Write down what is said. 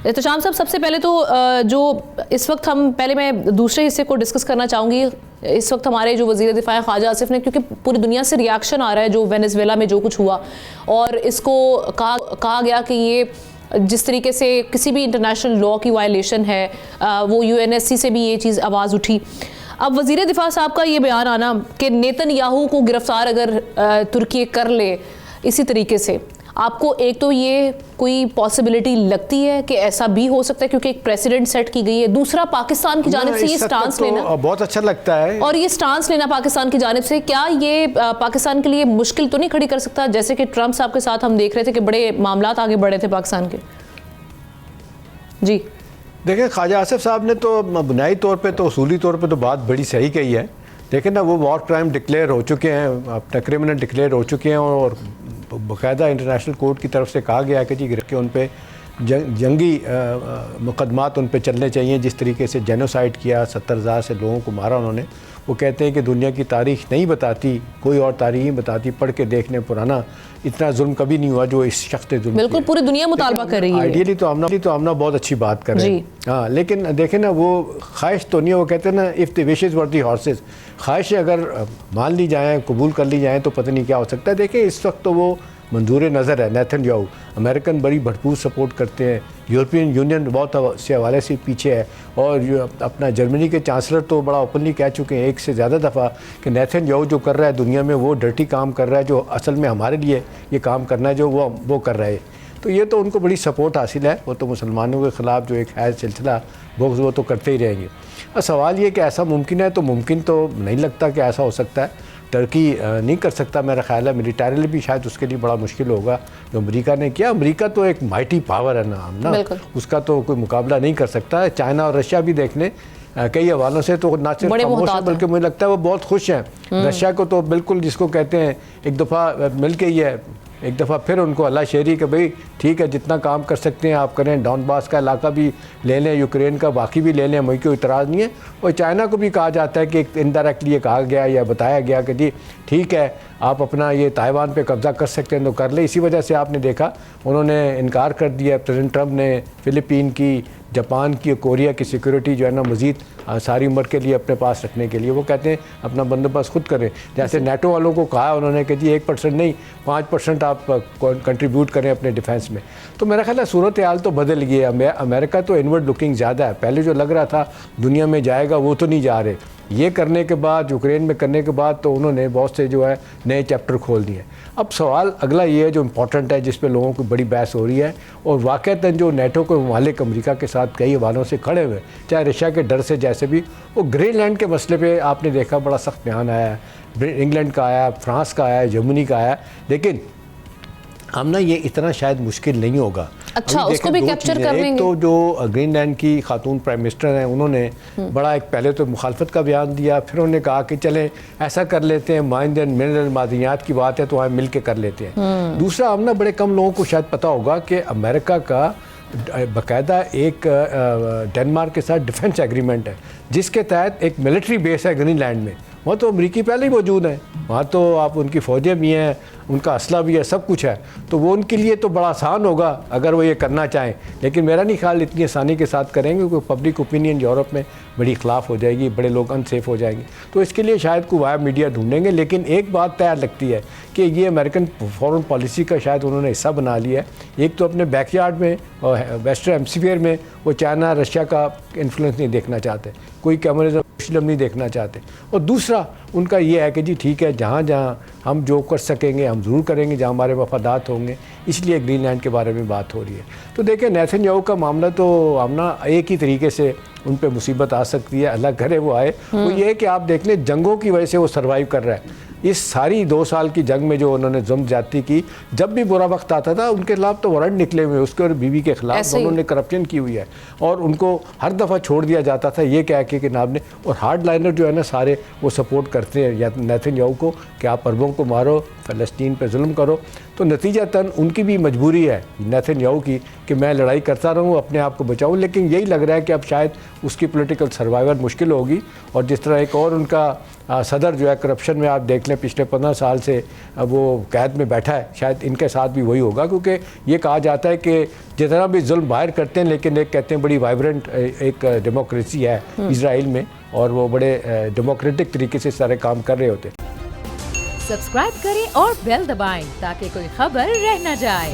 احتشام صاحب، سب سے پہلے تو جو اس وقت پہلے میں دوسرے حصے کو ڈسکس کرنا چاہوں گی. اس وقت ہمارے جو وزیر دفاع خواجہ آصف نے، کیونکہ پوری دنیا سے ریاکشن آ رہا ہے جو وینزویلا میں جو کچھ ہوا، اور اس کو کہا گیا کہ یہ جس طریقے سے کسی بھی انٹرنیشنل لا کی وائلیشن ہے، وہ UNSC سے بھی یہ چیز آواز اٹھی. اب وزیر دفاع صاحب کا یہ بیان آنا کہ نیتن یاہو کو گرفتار اگر ترکی کر لے اسی طریقے سے، آپ کو ایک تو یہ کوئی پاسبلٹی لگتی ہے کہ ایسا بھی ہو سکتا ہے کیونکہ ایک پریسیڈنٹ سیٹ کی گئی ہے؟ دوسرا، پاکستان کی جانب سے یہ سٹانس لینا بہت اچھا لگتا ہے، اور یہ سٹانس لینا پاکستان کی جانب سے کیا یہ پاکستان کے لیے مشکل تو نہیں کھڑی کر سکتا؟ جیسے کہ ٹرمپ صاحب کے ساتھ ہم دیکھ رہے تھے کہ بڑے معاملات آگے بڑھے تھے پاکستان کے. جی دیکھیں، خواجہ آصف صاحب نے تو بنیادی طور پہ تو اصولی طور پہ تو بات بڑی صحیح کہی ہے. دیکھیں نا، وہ وار کرائم ڈکلیئر ہو چکے ہیں، اپنا کرمنل ڈکلیئر ہو چکے ہیں، اور باقاعدہ انٹرنیشنل کورٹ کی طرف سے کہا گیا ہے کہ جی کہ ان پہ جنگی مقدمات ان پہ چلنے چاہیے. جس طریقے سے جینوسائڈ کیا، 70,000 سے لوگوں کو مارا انہوں نے، وہ کہتے ہیں کہ دنیا کی تاریخ نہیں بتاتی، کوئی اور تاریخ نہیں بتاتی، پڑھ کے دیکھنے پرانا اتنا ظلم کبھی نہیں ہوا جو اس شخص نے ظلم کیا. بالکل پوری دنیا مطالبہ کر رہی ہے. آئیڈیلی تو ہم بہت اچھی بات کر رہے ہیں، ہاں، لیکن دیکھیں نا، وہ خواہش تو نہیں ہے. وہ کہتے ہیں نا، if the wishes were the horses, خواہشیں اگر مان لی جائیں، قبول کر لی جائیں تو پتہ نہیں کیا ہو سکتا ہے. دیکھیں، اس وقت تو وہ منظور نظر ہے نیتن یاہو. امریکن بڑی بھرپور سپورٹ کرتے ہیں، یورپین یونین بہت سے حوالے سے پیچھے ہے، اور اپنا جرمنی کے چانسلر تو بڑا اوپنلی کہہ چکے ہیں ایک سے زیادہ دفعہ کہ نیتن یاہو جو کر رہا ہے دنیا میں وہ ڈرٹی کام کر رہا ہے، جو اصل میں ہمارے لیے یہ کام کرنا ہے جو وہ کر رہا ہے. تو یہ تو ان کو بڑی سپورٹ حاصل ہے. وہ تو مسلمانوں کے خلاف جو ایک ہے سلسلہ بغض، وہ تو کرتے ہی رہیں گے. اور سوال یہ کہ ایسا ممکن ہے، تو ممکن تو نہیں لگتا کہ ایسا ہو سکتا ہے. ترکی نہیں کر سکتا میرا خیال ہے. ملیٹریلی بھی شاید اس کے لیے بڑا مشکل ہوگا جو امریکہ نے کیا. امریکہ تو ایک مائٹی پاور ہے نا، اس کا تو کوئی مقابلہ نہیں کر سکتا. چائنا اور رشیا بھی دیکھ لیں، کئی حوالوں سے تو نہ صرف خاموش ہیں بلکہ مجھے لگتا ہے وہ بہت خوش ہیں. رشیا کو تو بالکل، جس کو کہتے ہیں ایک دفعہ مل کے ہی ہے، ایک دفعہ پھر ان کو اللہ شہری کہ بھئی ٹھیک ہے، جتنا کام کر سکتے ہیں آپ کریں. ڈون باس کا علاقہ بھی لے لیں، یوکرین کا باقی بھی لے لیں، مجھے کوئی اعتراض نہیں ہے. اور چائنا کو بھی کہا جاتا ہے کہ ایک انڈائریکٹلی یہ کہا گیا یا بتایا گیا کہ جی ٹھیک ہے، آپ اپنا یہ تائیوان پہ قبضہ کر سکتے ہیں تو کر لیں. اسی وجہ سے آپ نے دیکھا انہوں نے انکار کر دیا پریزیڈنٹ ٹرمپ نے فلپین کی، جاپان کی، کوریا کی سیکورٹی جو ہے نا مزید ساری عمر کے لیے اپنے پاس رکھنے کے لیے. وہ کہتے ہیں اپنا بندوبست خود کریں. جیسے نیٹو والوں کو کہا انہوں نے کہ جی 1% نہیں 5% آپ کنٹریبیوٹ کریں اپنے ڈیفینس میں. تو میرا خیال ہے صورتحال تو بدل گئی ہے. امریکہ تو انورڈ لکنگ زیادہ ہے. پہلے جو لگ رہا تھا دنیا میں جائے گا وہ تو نہیں جا رہے. یہ کرنے کے بعد، یوکرین میں کرنے کے بعد، تو انہوں نے بہت سے جو ہے نئے چیپٹر کھول دیے. اب سوال اگلا یہ ہے جو امپورٹنٹ ہے، جس پہ لوگوں کو بڑی بحث ہو رہی ہے، اور واقعتاً جو نیٹو کے ممالک امریکہ کے ساتھ کئی حوالوں سے کھڑے ہوئے، چاہے رشیا کے ڈر سے جیسے بھی، وہ گرین لینڈ کے مسئلے پہ آپ نے دیکھا بڑا سخت بیان آیا ہے. انگلینڈ کا آیا، فرانس کا آیا، جرمنی کا آیا. لیکن ہم نا یہ اتنا شاید مشکل نہیں ہوگا. اچھا، اس کو بھی کیپچر کر لیں گے. ایک تو جو گرین لینڈ کی خاتون پرائم منسٹر ہیں، انہوں نے بڑا ایک پہلے تو مخالفت کا بیان دیا، پھر انہوں نے کہا کہ چلیں ایسا کر لیتے ہیں، معدن منرل معدنیات کی بات ہے تو ہم مل کے کر لیتے ہیں. دوسرا، ہم نا بڑے کم لوگوں کو شاید پتہ ہوگا کہ امریکہ کا باقاعدہ ایک ڈنمارک کے ساتھ ڈیفنس ایگریمنٹ ہے، جس کے تحت ایک ملٹری بیس ہے گرین لینڈ میں. وہاں تو امریکی پہلے ہی موجود ہیں، وہاں تو آپ ان کی فوجیں بھی ہیں، ان کا اسلحہ بھی ہے، سب کچھ ہے. تو وہ ان کے لیے تو بڑا آسان ہوگا اگر وہ یہ کرنا چاہیں. لیکن میرا نہیں خیال اتنی آسانی کے ساتھ کریں گے، کیونکہ پبلک اوپینین یورپ میں بڑی خلاف ہو جائے گی، بڑے لوگ انسیف ہو جائیں گے. تو اس کے لیے شاید کوئی وائب میڈیا ڈھونڈیں گے. لیکن ایک بات طے لگتی ہے کہ یہ امریکن فورن پالیسی کا شاید انہوں نے حصہ بنا لیا ہے. ایک تو اپنے بیک یارڈ میں اور ویسٹرن ہیمسفیئر میں وہ چائنا رشیا کا انفلوئنس نہیں دیکھنا چاہتے، کوئی کمیونزم مسلم نہیں دیکھنا چاہتے. اور دوسرا ان کا یہ ہے کہ جی ٹھیک ہے، جہاں جہاں ہم جو کر سکیں گے ہم ضرور کریں گے، جہاں ہمارے مفادات ہوں گے. اس لیے گرین لینڈ کے بارے میں بات ہو رہی ہے. تو دیکھیں، نیتن یاہو کا معاملہ تو ہم نا ایک ہی طریقے سے ان پہ مصیبت آ سکتی ہے، اللہ کرے وہ آئے. وہ یہ ہے کہ آپ دیکھ لیں جنگوں کی وجہ سے وہ سروائیو کر رہا ہے. اس ساری 2 سال کی جنگ میں جو انہوں نے ظلم زیادتی کی، جب بھی برا وقت آتا تھا ان کے خلاف تو وارنٹ نکلے ہوئے، اس کے اور بیوی کے خلاف انہوں نے کرپشن کی ہوئی ہے، اور ان کو ہر دفعہ چھوڑ دیا جاتا تھا یہ کہہ کے کہ جناب نے. اور ہارڈ لائنر جو ہے نا سارے وہ سپورٹ کرتے ہیں نیتن یاہو کو کہ آپ عربوں کو مارو، فلسطین پہ ظلم کرو. تو نتیجتاً ان کی بھی مجبوری ہے نیتن یاہو کی کہ میں لڑائی کرتا رہوں اپنے آپ کو بچاؤں، لیکن یہی لگ رہا ہے کہ اب شاید اس کی پولیٹیکل سروائیور مشکل ہوگی. اور جس طرح ایک اور ان کا صدر جو ہے کرپشن میں آپ دیکھ لیں پچھلے 15 سال سے وہ قید میں بیٹھا ہے، شاید ان کے ساتھ بھی وہی ہوگا، کیونکہ یہ کہا جاتا ہے کہ جتنا بھی ظلم باہر کرتے ہیں لیکن ایک کہتے ہیں بڑی وائبرنٹ ایک ڈیموکریسی ہے اسرائیل میں، اور وہ بڑے ڈیموکریٹک طریقے سے سارے کام کر رہے ہوتے ہیں. سبسکرائب کریں اور بیل دبائیں تاکہ کوئی خبر رہ نہ جائے.